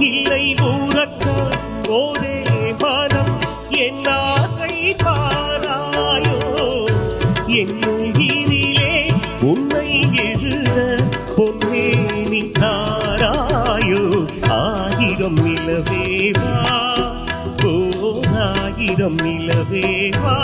இல்லை ஊரக்க போதே மனம் என் ஆசை பாராயோ என் உயிரிலே உன்னை எழுத பொன்னே நீ தாராயோ ஆயிரம் நிலவேவா ஓ ஆயிரம் நிலவேவா